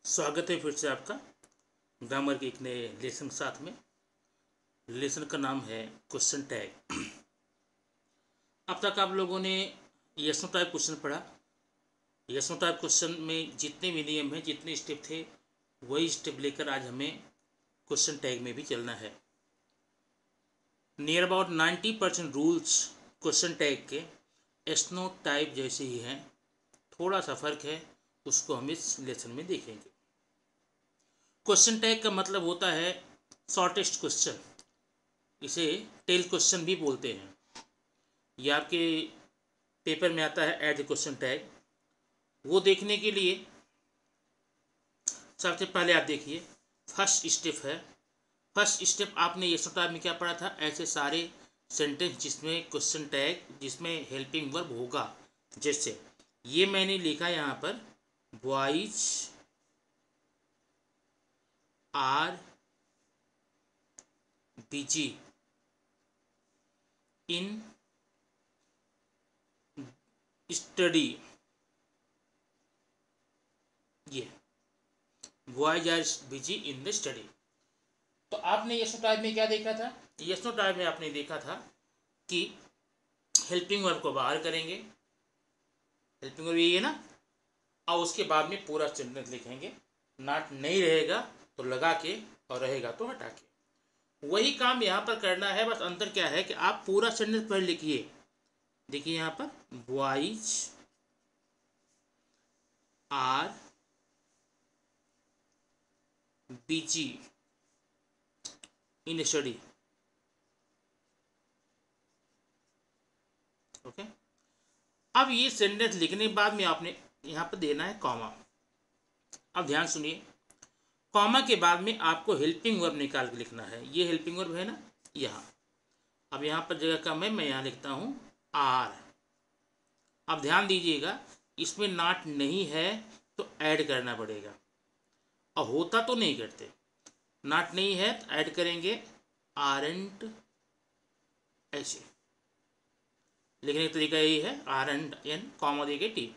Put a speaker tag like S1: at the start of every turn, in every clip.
S1: स्वागत है फिर से आपका ग्रामर के एक नए लेसन के साथ में। लेसन का नाम है क्वेश्चन टैग। अब तक आप लोगों ने यस नो टाइप क्वेश्चन पढ़ा। यस नो टाइप क्वेश्चन में जितने भी नियम हैं, जितने स्टेप थे, वही स्टेप लेकर आज हमें क्वेश्चन टैग में भी चलना है। Near about 90% rules question tag के यस नो टाइप जैसे ही हैं, थोड़ा सा फर्क है, उसको हम इस लेसन में देखेंगे। क्वेश्चन टैग का मतलब होता है शॉर्टेस्ट क्वेश्चन। इसे टेल क्वेश्चन भी बोलते हैं। यह आपके पेपर में आता है ऐड द क्वेश्चन टैग। वो देखने के लिए सबसे पहले आप देखिए, फर्स्ट स्टेप है। फर्स्ट स्टेप आपने ये टाइप में क्या पढ़ा था, ऐसे सारे सेंटेंस जिसमें क्वेश्चन टैग, जिसमें हेल्पिंग वर्ब होगा। जैसे ये मैंने लिखा यहाँ पर, boys are busy in study. ये boys are busy in the study. तो आपने यस टाइप में क्या देखा था? यस टाइप में आपने देखा था कि हेल्पिंग वर्ब को बाहर करेंगे, हेल्पिंग वर्ब यही है ना, और उसके बाद में पूरा सेंटेंस लिखेंगे। नॉट नहीं रहेगा तो लगा के, और रहेगा तो हटा के। वही काम यहाँ पर करना है, बस अंतर क्या है कि आप पूरा सेंटेंस पढ़ लिखिए। देखिए यहाँ पर, boys are busy in study. Okay, अब ये सेंटेंस लिखने के बाद में आपने यहाँ पर देना है कॉमा। अब ध्यान सुनिए, कॉमा के बाद में आपको हेल्पिंग वर्ब निकाल के लिखना है। ये हेल्पिंग वर्ब है ना यहाँ। अब यहाँ पर जगह कम है, मैं यहाँ लिखता हूँ आर। अब ध्यान दीजिएगा, इसमें नॉट नहीं है तो ऐड करना पड़ेगा, और होता तो नहीं करते। नॉट नहीं है तो ऐड करेंगे आरंट। ऐसे लिखने का तरीका यही है, आरंट एन कॉमा देके टी।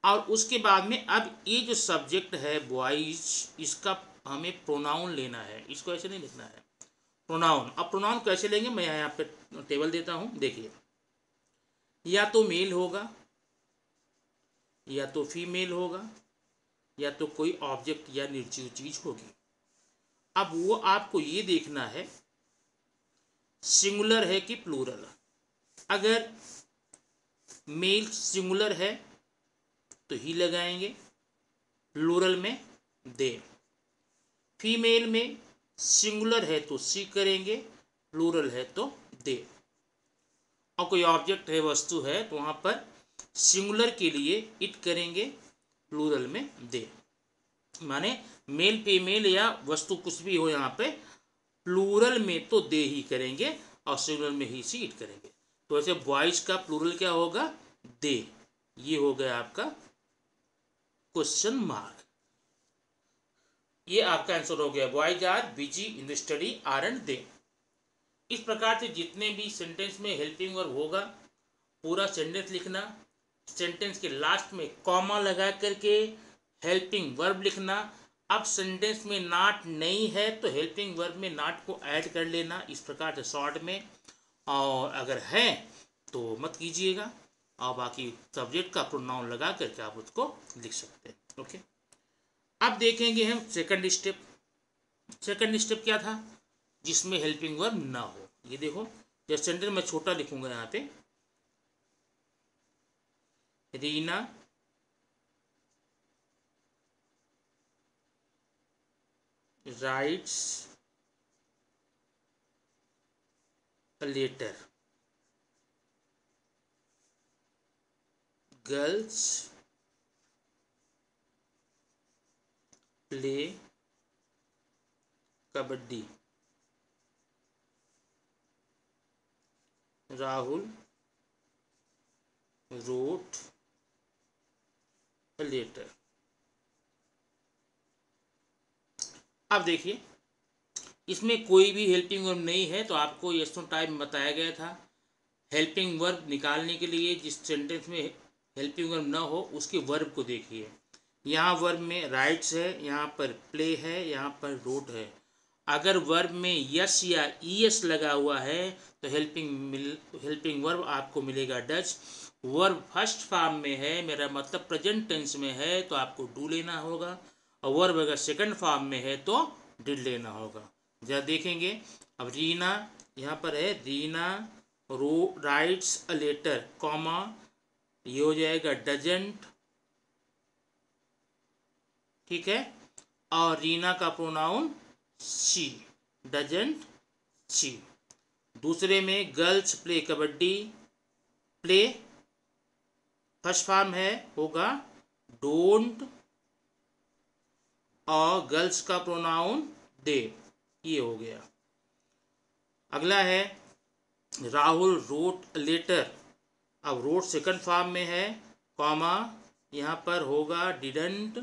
S1: और उसके बाद में अब ये जो सब्जेक्ट है बॉयज, इसका हमें प्रोनाउन लेना है। इसको ऐसे नहीं लिखना है, प्रोनाउन। अब प्रोनाउन कैसे लेंगे, मैं यहाँ पे टेबल देता हूँ, देखिए। या तो मेल होगा, या तो फीमेल होगा, या तो कोई ऑब्जेक्ट या निर्जीव चीज होगी। अब वो आपको ये देखना है सिंगुलर है कि प्लूरल। अगर मेल सिंगुलर है तो ही लगाएंगे, प्लूरल में दे। फीमेल में सिंगुलर है तो सी करेंगे, प्लूरल है तो दे। और कोई ऑब्जेक्ट है, वस्तु है, तो वहां पर सिंगुलर के लिए इट करेंगे, प्लूरल में दे। माने मेल फीमेल या वस्तु कुछ भी हो, यहाँ पे प्लूरल में तो दे ही करेंगे, और सिंगुलर में ही सी इट करेंगे। तो ऐसे बॉयज का प्लूरल क्या होगा, दे। ये हो गया आपका क्वेश्चन मार्क। ये आपका आंसर हो गया, boys are busy in the study are and they. इस प्रकार से जितने भी सेंटेंस में हेल्पिंग वर्ब होगा, पूरा सेंटेंस लिखना, सेंटेंस के लास्ट में कॉमा लगा करके हेल्पिंग वर्ब लिखना। अब सेंटेंस में नॉट नहीं है तो हेल्पिंग वर्ब में नॉट को ऐड कर लेना, इस प्रकार से शॉर्ट में। और अगर है तो मत कीजिएगा, और बाकी सब्जेक्ट का प्रोनाउन लगा करके आप उसको लिख सकते हैं। ओके, अब देखेंगे हम सेकंड स्टेप। सेकंड स्टेप क्या था, जिसमें हेल्पिंग वर्ब ना हो। ये देखो, जब सेंटेंस में छोटा लिखूंगा यहाँ पे, Reena writes a letter, girls play kabaddi, Rahul wrote a letter. अब देखिए, इसमें कोई भी हेल्पिंग वर्ब नहीं है, तो आपको यस नो टाइप में बताया गया था हेल्पिंग वर्ब निकालने के लिए जिस सेंटेंस में हेल्पिंग वर्ब ना हो उसके वर्ब को देखिए। यहाँ वर्ब में राइट्स है, यहाँ पर प्ले है, यहाँ पर रोट है। अगर वर्ब में यस या ईएस लगा हुआ है तो हेल्पिंग वर्ब आपको मिलेगा डज। वर्ब फर्स्ट फॉर्म में है, मेरा मतलब प्रेजेंट टेंस में है, तो आपको डू लेना होगा। और वर्ब अगर सेकंड फॉर्म में है तो डिड लेना होगा। जरा देखेंगे। अब रीना यहाँ पर है, Reena writes a letter, comma, ये हो जाएगा डजेंट, ठीक है। और रीना का प्रोनाउन शी, डजेंट शी। दूसरे में girls play kabaddi, play first form है, होगा डोंट, और गर्ल्स का प्रोनाउन दे, ये हो गया। अगला है राहुल रोट लेटर। अब रोट सेकंड फॉर्म में है, कॉमा, यहाँ पर होगा डिडंट,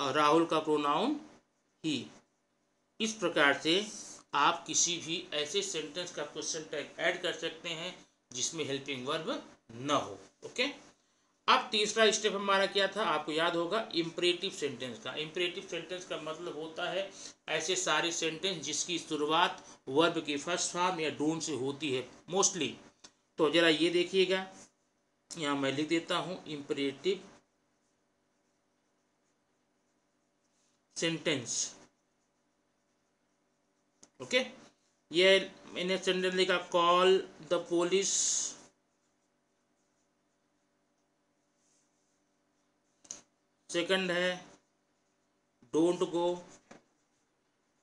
S1: और राहुल का प्रोनाउन ही। इस प्रकार से आप किसी भी ऐसे सेंटेंस का क्वेश्चन टैग ऐड कर सकते हैं जिसमें हेल्पिंग वर्ब न हो। ओके। अब तीसरा स्टेप हमारा क्या था, आपको याद होगा, इंपरेटिव सेंटेंस का। इंपरेटिव सेंटेंस का मतलब होता है ऐसे सारे सेंटेंस जिसकी शुरुआत वर्ब की फर्स्ट फॉर्म या डोंट से होती है मोस्टली। तो जरा ये देखिएगा, यहाँ मैं लिख देता हूँ इंपरेटिव सेंटेंस। ओके। ये मैंने सेंटेंस लिखा, कॉल द पुलिस, सेकंड है डोंट गो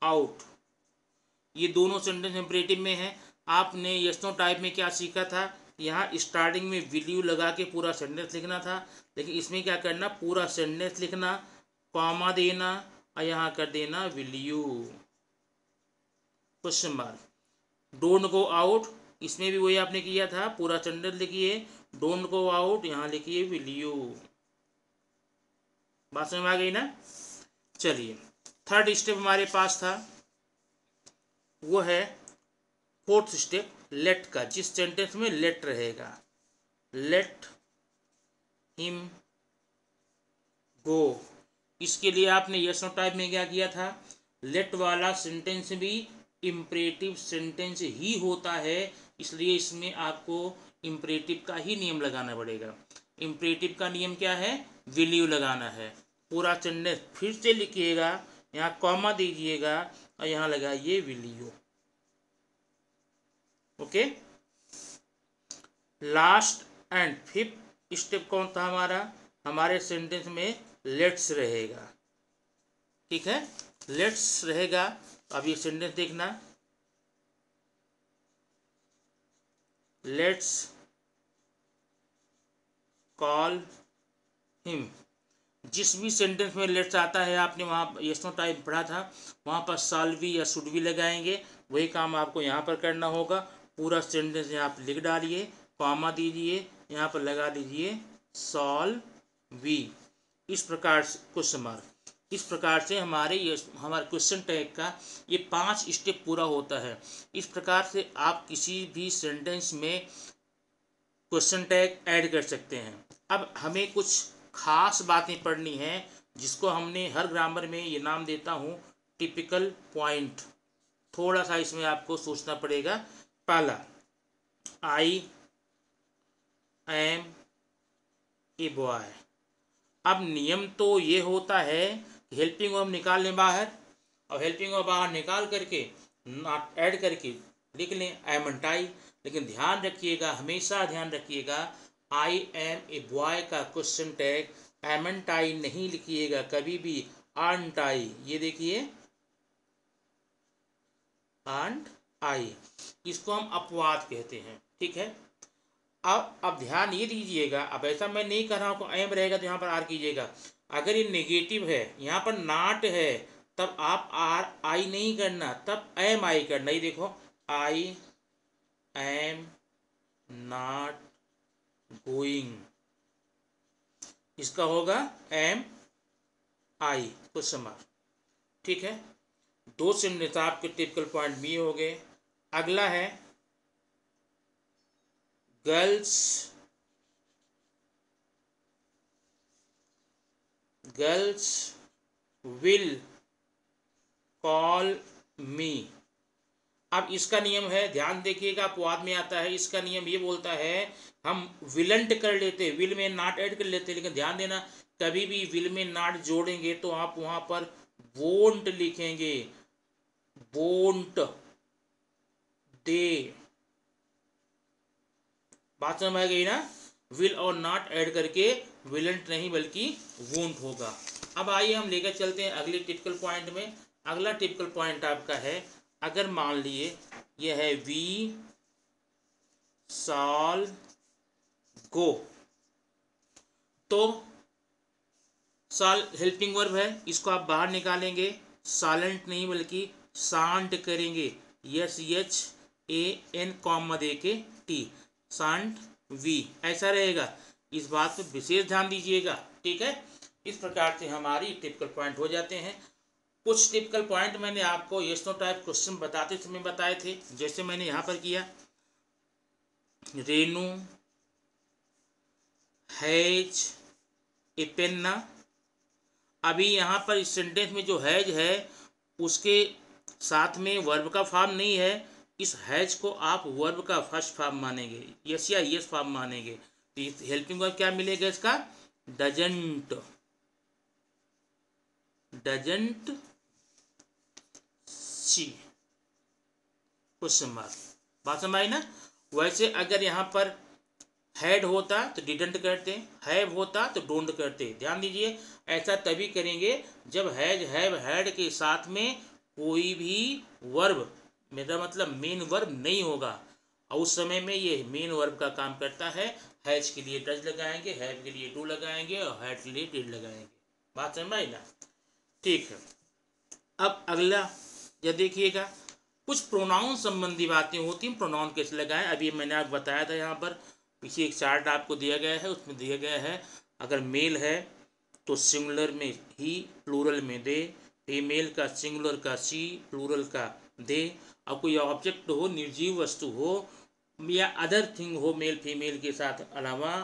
S1: आउट। ये दोनों सेंटेंस इंपरेटिव में है। आपने यस नो टाइप में क्या सीखा था, यहाँ स्टार्टिंग में विल यू लगा के पूरा सेंटेंस लिखना था, लेकिन इसमें क्या करना, पूरा सेंटेंस लिखना, कॉमा देना, और यहाँ कर देना will you, question mark. Don't go out, इसमें भी वही आपने किया था, पूरा सेंटेंस लिखिए, डोंट गो आउट, यहाँ लिखिए विल यू। बात समझ में आ गई ना। चलिए, थर्ड स्टेप हमारे पास था, वो है फोर्थ स्टेप लेट का, जिस सेंटेंस में लेट रहेगा, लेट हिम गो। इसके लिए आपने यस नो टाइप में क्या किया था, लेट वाला सेंटेंस भी इंपरेटिव सेंटेंस ही होता है, इसलिए इसमें आपको इंपरेटिव का ही नियम लगाना पड़ेगा। इंपरेटिव का नियम क्या है, विल यू लगाना है। पूरा सेंटेंस फिर से लिखिएगा, यहाँ कॉमा दीजिएगा, और यहाँ लगाइए will you. Okay. Last and fifth step कौन था हमारा, हमारे सेंटेंस में लेट्स रहेगा, ठीक है, लेट्स रहेगा। अब ये सेंटेंस देखना, लेट्स कॉल हिम। जिस भी सेंटेंस में लेट्स आता है, आपने वहाँ यस नो टाइप पढ़ा था, वहाँ पर शॉल बी या शुड बी लगाएंगे, वही काम आपको यहाँ पर करना होगा। पूरा सेंटेंस यहाँ पर लिख डालिए, कॉमा दीजिए, यहाँ पर लगा दीजिए शॉल बी, इस प्रकार से क्वेश्चन मार्क। इस प्रकार से हमारे क्वेश्चन टैग का ये 5 स्टेप पूरा होता है। इस प्रकार से आप किसी भी सेंटेंस में क्वेश्चन टैग ऐड कर सकते हैं। अब हमें कुछ खास बातें पढ़नी हैं, जिसको हमने हर ग्रामर में ये नाम देता हूँ टिपिकल पॉइंट। थोड़ा सा इसमें आपको सोचना पड़ेगा। पहला, आई एम ए बॉय। अब नियम तो ये होता है कि हेल्पिंग वर्ब निकाल लें बाहर, और हेल्पिंग वर्ब बाहर निकाल करके नॉट ऐड करके लिख लें एम एंड आई। लेकिन ध्यान रखिएगा, हमेशा ध्यान रखिएगा, आई एम ए बॉय का question tag am and I नहीं लिखिएगा कभी भी, आंट आई। ये देखिए आंट आई, इसको हम अपवाद कहते हैं, ठीक है। अब ध्यान ये दीजिएगा, अब ऐसा मैं नहीं कर रहा हूँ, एम रहेगा तो यहाँ पर आर कीजिएगा। अगर ये नेगेटिव है, यहाँ पर नॉट है, तब आप आर आई नहीं करना, तब एम आई करना। ये देखो, आई एम नॉट गोइंग, इसका होगा एम आई क्वेश्चन मार्क, ठीक है। दो सेंटेंस आपके टिपिकल पॉइंट भी हो गए। अगला है गर्ल्स गर्ल्स विल कॉल मी। अब इसका नियम है, ध्यान देखिएगा, अपवाद में आता है। इसका नियम ये बोलता है हम विलंट कर लेते, विल में नॉट ऐड कर लेते, लेकिन ध्यान देना कभी भी विल में नॉट जोड़ेंगे तो आप वहां पर वोंट लिखेंगे, वोंट दे। बात समझ आ गई ना? विल और नॉट ऐड करके विलंट नहीं बल्कि वोंट होगा। अब आइए हम लेकर चलते हैं अगले टिपिकल पॉइंट में। अगला टिपिकल पॉइंट आपका है, अगर मान लिए यह है वी शॉल गो, तो शॉल हेल्पिंग वर्ब है, इसको आप बाहर निकालेंगे, सालेंट नहीं बल्कि शांट करेंगे, SHAN कॉमा दे के टी, शांट वी, ऐसा रहेगा। इस बात पर विशेष ध्यान दीजिएगा, ठीक है। इस प्रकार से हमारी टिपिकल पॉइंट हो जाते हैं। कुछ टिपिकल पॉइंट मैंने आपको यस नो टाइप क्वेश्चन बताते समय बताए थे, जैसे मैंने यहाँ पर किया, रेनू हैज ए पेन ना। अभी यहाँ पर इस सेंटेंस में जो हैज है उसके साथ में वर्ब का फॉर्म नहीं है, इस हैज को आप वर्ब का फर्स्ट फॉर्म मानेंगे, यस या यस फॉर्म मानेंगे। तो हेल्पिंग वर्ब क्या मिलेगा इसका? Doesn't, doesn't see, question mark. बात समझ आई ना? वैसे अगर यहाँ पर हैड होता तो डिडंट करते, हैव होता तो डोंट करते। ध्यान दीजिए, ऐसा तभी करेंगे जब हैज हैव हैड के साथ में कोई भी वर्ब, मेरा मतलब मेन वर्ब नहीं होगा, और उस समय में ये मेन वर्ब का काम करता है। हैज के लिए डज लगाएंगे, हैव के लिए डू लगाएंगे और हैड के लिए डिड लगाएंगे। बात समझ आई ना? ठीक है। अब अगला यह देखिएगा, कुछ प्रोनाउन संबंधी बातें होती हैं, प्रोनाउन कैसे लगाएं। अभी मैंने आपको बताया था, यहाँ पर पीछे एक चार्ट आपको दिया गया है, उसमें दिया गया है अगर मेल है तो सिंगुलर में ही, प्लूरल में दे, फीमेल का सिंगुलर का सी, प्लूरल का दे, और कोई ऑब्जेक्ट हो, निर्जीव वस्तु हो या अदर थिंग हो मेल फीमेल के साथ अलावा,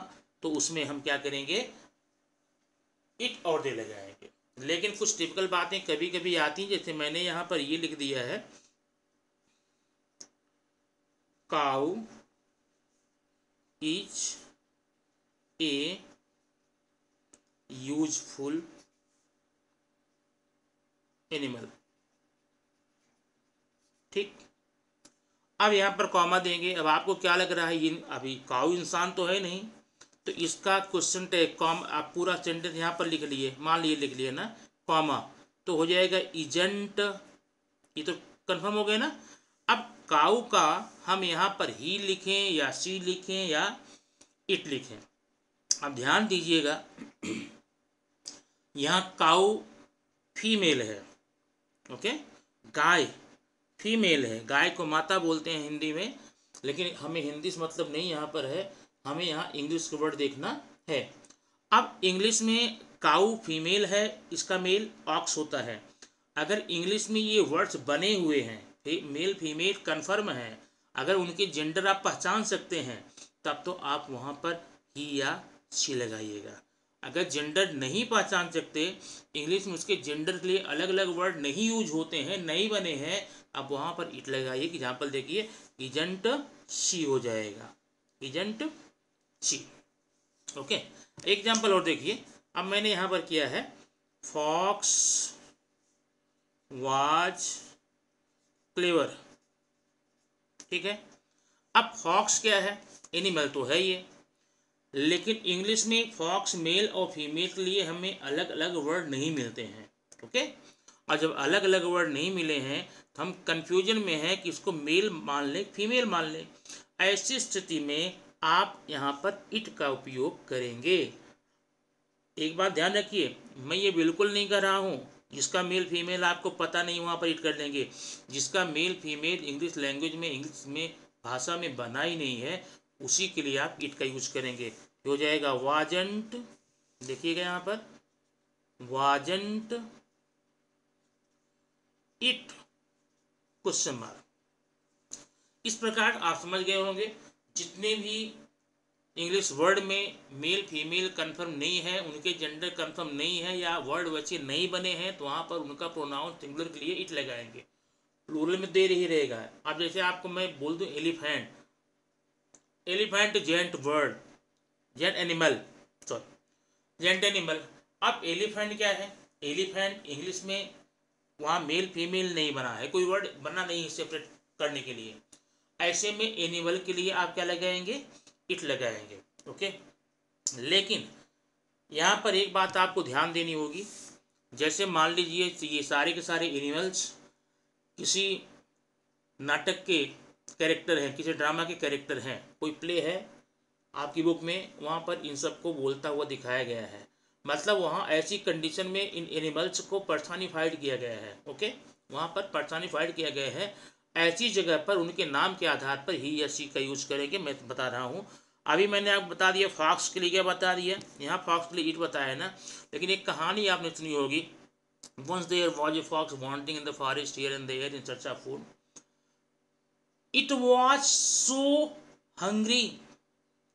S1: तो उसमें हम क्या करेंगे? इट और दे लगाएंगे। लेकिन कुछ टिपिकल बातें कभी कभी आती हैं, जैसे मैंने यहाँ पर ये लिख दिया है, cow is a useful animal, ठीक। अब यहाँ पर कॉमा देंगे। अब आपको क्या लग रहा है, ये अभी काउ इंसान तो है नहीं, तो इसका क्वेश्चन टैग कॉम, आप पूरा सेंटेंस यहाँ पर लिख लिए, मान लिए लिख लिए ना, कॉमा, तो हो जाएगा इजंट, ये तो कंफर्म हो गया ना। अब काउ का हम यहाँ पर ही लिखें या सी लिखें या इट लिखें। अब ध्यान दीजिएगा, यहाँ काउ फीमेल है, ओके, गाय फीमेल है, गाय को माता बोलते हैं हिंदी में, लेकिन हमें हिंदी से मतलब नहीं यहाँ पर है, हमें यहाँ इंग्लिश के वर्ड देखना है। अब इंग्लिश में काउ फीमेल है, इसका मेल ऑक्स होता है। अगर इंग्लिश में ये वर्ड्स बने हुए हैं, मेल फीमेल कन्फर्म है, अगर उनके जेंडर आप पहचान सकते हैं, तब तो आप वहाँ पर ही या शी लगाइएगा। अगर जेंडर नहीं पहचान सकते, इंग्लिश में उसके जेंडर के लिए अलग अलग वर्ड नहीं यूज होते हैं, नहीं बने हैं, अब वहाँ पर इट लगाइए। एग्जाम्पल देखिए, इजंट शी हो जाएगा, इजंट शी, ओके। एग्जाम्पल और देखिए, अब मैंने यहाँ पर किया है, फॉक्स वाज क्लेवर, ठीक है। अब फॉक्स क्या है? एनिमल तो है ये, लेकिन इंग्लिश में फॉक्स मेल और फीमेल के लिए हमें अलग अलग वर्ड नहीं मिलते हैं, ओके। और जब अलग अलग वर्ड नहीं मिले हैं तो हम कंफ्यूजन में हैं कि इसको मेल मान लें फीमेल मान लें। ऐसी स्थिति में आप यहाँ पर इट का उपयोग करेंगे। एक बात ध्यान रखिए, मैं ये बिल्कुल नहीं कर रहा हूँ जिसका मेल फीमेल आपको पता नहीं वहाँ पर इट कर देंगे। जिसका मेल फीमेल इंग्लिश लैंग्वेज में, इंग्लिश में भाषा में बना ही नहीं है, उसी के लिए आप इट का यूज करेंगे। हो जाएगा वाजंट, देखिएगा यहाँ पर, वाजंट इट, क्वेश्चन मार्क। इस प्रकार आप समझ गए होंगे जितने भी इंग्लिश वर्ड में मेल फीमेल कंफर्म नहीं है, उनके जेंडर कंफर्म नहीं है या वर्ड वैसे नहीं बने हैं, तो वहाँ पर उनका प्रोनाउन सिंगुलर के लिए इट लगाएंगे। प्लूरल में देर ही रहेगा। अब जैसे आपको मैं बोल दूं elephant, elephant gent word, gent animal, sorry gent animal. अब एलिफेंट क्या है, एलिफेंट इंग्लिश में वहाँ मेल फीमेल नहीं बना है, कोई वर्ड बना नहीं है सेपरेट करने के लिए। ऐसे में एनिमल के लिए आप क्या लगाएंगे, इट लगाएंगे। ओके, लेकिन यहाँ पर एक बात आपको ध्यान देनी होगी। जैसे मान लीजिए ये सारे के सारे एनिमल्स किसी नाटक के कैरेक्टर हैं, किसी ड्रामा के कैरेक्टर हैं, कोई प्ले है आपकी बुक में, वहाँ पर इन सबको बोलता हुआ दिखाया गया है। मतलब वहाँ ऐसी कंडीशन में इन एनिमल्स को पर्सनिफाइड किया गया है। ओके, वहाँ पर पर्सनिफाइड किया गया है। ऐसी जगह पर उनके नाम के आधार पर ही या सी का यूज करेंगे। मैं बता रहा हूँ, अभी मैंने आपको बता दिया फॉक्स के लिए क्या बता दिया, यहाँ फॉक्स के लिए इट बताया है ना, लेकिन एक कहानी आपने सुनी होगी, once there was a fox wanting in the forest here and there in search of food, it was so hungry.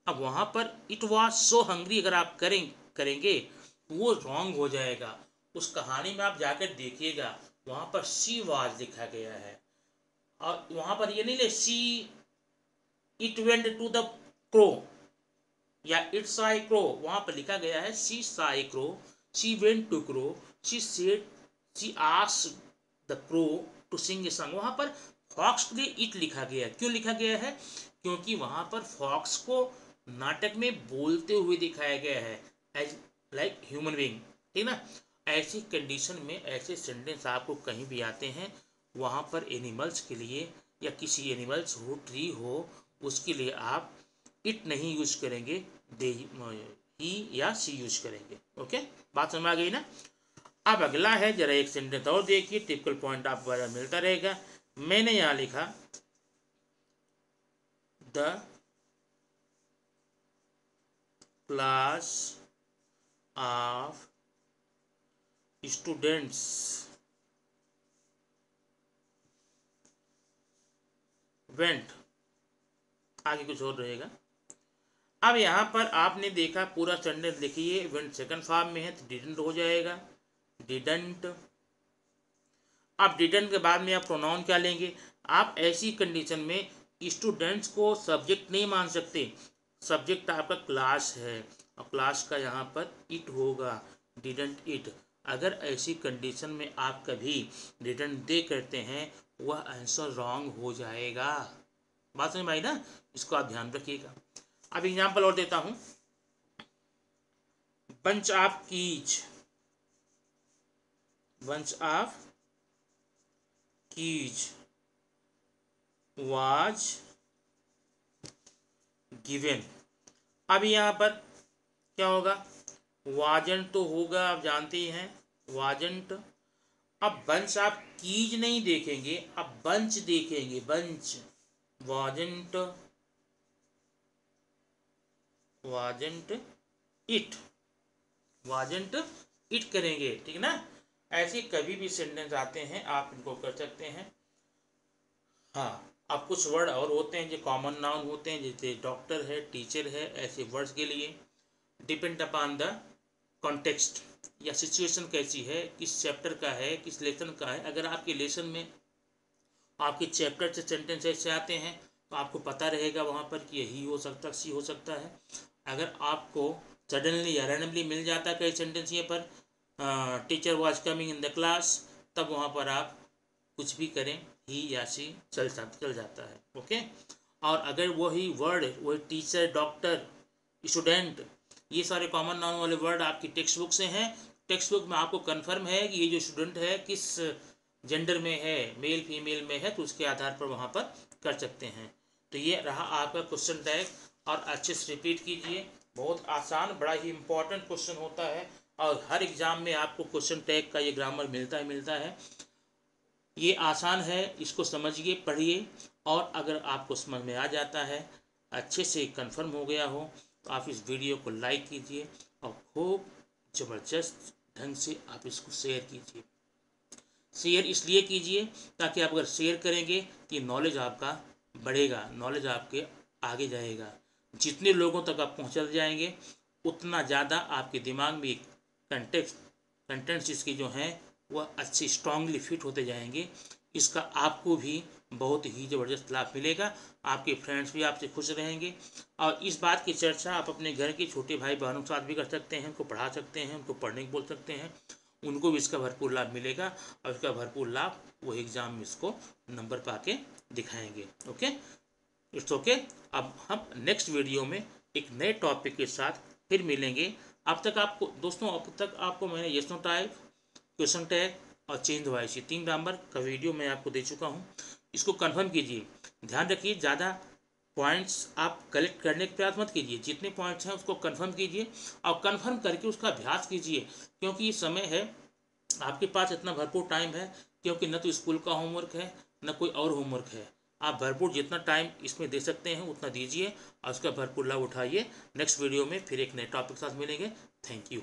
S1: अब वहां पर इट वाज सो हंग्री अगर आप करेंगे वो रॉन्ग हो जाएगा। उस कहानी में आप जाकर देखिएगा, वहां पर सी वाज लिखा गया है, और वहां पर ये नहीं ले see it went to the crow या इट साई क्रो, वहां पर लिखा गया है she saw crow, she went to crow, she said, she asked the crow to sing a song. वहां पर फॉक्स के लिए इट लिखा गया है। क्यों लिखा गया है, क्योंकि वहां पर फॉक्स को नाटक में बोलते हुए दिखाया गया है एज लाइक ह्यूमन बीइंग, ठीक ना। ऐसी कंडीशन में ऐसे सेंटेंस आपको कहीं भी आते हैं, वहां पर एनिमल्स के लिए या किसी एनिमल्स हो, ट्री हो, उसके लिए आप इट नहीं यूज करेंगे, दे ही या सी यूज करेंगे। ओके, बात समझ आ गई ना। अब अगला है, जरा एक सेंटेंस और देखिए, टिपिकल पॉइंट आपको मिलता रहेगा। मैंने यहां लिखा the class of students went, आगे कुछ और रहेगा। अब यहां पर आपने देखा पूरा सेंटेंस लिखिए, वेंट सेकंड फॉर्म में है तो डिडंट हो जाएगा, डिडंट। अब डिडंट के बाद में आप प्रोनाउन क्या लेंगे, आप ऐसी कंडीशन में स्टूडेंट्स को सब्जेक्ट नहीं मान सकते। सब्जेक्ट आपका क्लास है और क्लास का यहाँ पर इट होगा, डिडंट इट। अगर ऐसी कंडीशन में आप कभी डिडंट दे करते हैं, वह आंसर रॉन्ग हो जाएगा। बात समझ में आई ना, इसको आप ध्यान रखिएगा। अब एग्जाम्पल और देता हूं, bunch of keys, bunch of keys was given. अब यहाँ पर क्या होगा, वाजंट तो होगा, आप जानते ही हैं वाजंट। अब बंच आप कीज नहीं देखेंगे, अब बंच देखेंगे, bunch, wasn't, wasn't it, wasn't it करेंगे, ठीक ना। ऐसे कभी भी सेंटेंस आते हैं आप इनको कर सकते हैं। हाँ, अब कुछ वर्ड और होते हैं जो कॉमन नाउन होते हैं, जैसे डॉक्टर है, टीचर है, ऐसे वर्ड्स के लिए डिपेंड अपॉन द कॉन्टेक्स्ट या सिचुएशन कैसी है, किस चैप्टर का है, किस लेसन का है। अगर आपके लेसन में आपके चैप्टर से सेंटेंस ऐसे आते हैं तो आपको पता रहेगा वहाँ पर कि यही हो सकता, सी हो सकता है। अगर आपको सडनली या रैंडमली मिल जाता है कई सेंटेंस ये पर, teacher was coming in the class, तब वहाँ पर आप कुछ भी करें, ही या सी चल जाता है। ओके, और अगर वही वर्ड, वही टीचर, डॉक्टर, स्टूडेंट, ये सारे कॉमन नाउन वाले वर्ड आपकी टेक्स्ट बुक से हैं, टेक्स्ट बुक में आपको कंफर्म है कि ये जो स्टूडेंट है किस जेंडर में है, मेल फीमेल में है, तो उसके आधार पर वहाँ पर कर सकते हैं। तो ये रहा आपका क्वेश्चन टैग, और अच्छे से रिपीट कीजिए, बहुत आसान, बड़ा ही इंपॉर्टेंट क्वेश्चन होता है, और हर एग्जाम में आपको क्वेश्चन टैग का ये ग्रामर मिलता है। ये आसान है, इसको समझिए, पढ़िए, और अगर आपको समझ में आ जाता है, अच्छे से कंफर्म हो गया हो, तो आप इस वीडियो को लाइक कीजिए और खूब ज़बरदस्त ढंग से आप इसको शेयर कीजिए। शेयर इसलिए कीजिए ताकि आप अगर शेयर करेंगे तो ये नॉलेज आपका बढ़ेगा, नॉलेज आपके आगे जाएगा। जितने लोगों तक आप पहुँचते जाएंगे उतना ज़्यादा आपके दिमाग में कंटेंट्स इसके जो हैं वह अच्छी स्ट्रांगली फिट होते जाएंगे। इसका आपको भी बहुत ही ज़बरदस्त लाभ मिलेगा, आपके फ्रेंड्स भी आपसे खुश रहेंगे। और इस बात की चर्चा आप अपने घर के छोटे भाई बहनों के साथ भी कर सकते हैं, उनको पढ़ा सकते हैं, उनको पढ़ने को बोल सकते हैं, उनको भी इसका भरपूर लाभ मिलेगा और इसका भरपूर लाभ वो एग्ज़ाम में इसको नंबर पा के दिखाएंगे। Okay, it's okay. अब हम नेक्स्ट वीडियो में एक नए टॉपिक के साथ फिर मिलेंगे। अब तक आपको दोस्तों, अब तक आपको मैंने yes no type, question tag और चेंज वॉइस, ये 3 नंबर का वीडियो मैं आपको दे चुका हूँ। इसको कंफर्म कीजिए। ध्यान रखिए, ज़्यादा पॉइंट्स आप कलेक्ट करने का प्रयास मत कीजिए, जितने पॉइंट्स हैं उसको कंफर्म कीजिए और कंफर्म करके उसका अभ्यास कीजिए, क्योंकि ये समय है आपके पास, इतना भरपूर टाइम है, क्योंकि न तो स्कूल का होमवर्क है न कोई और होमवर्क है। आप भरपूर जितना टाइम इसमें दे सकते हैं उतना दीजिए और उसका भरपूर लाभ उठाइए। नेक्स्ट वीडियो में फिर एक नए टॉपिक के साथ मिलेंगे। Thank you.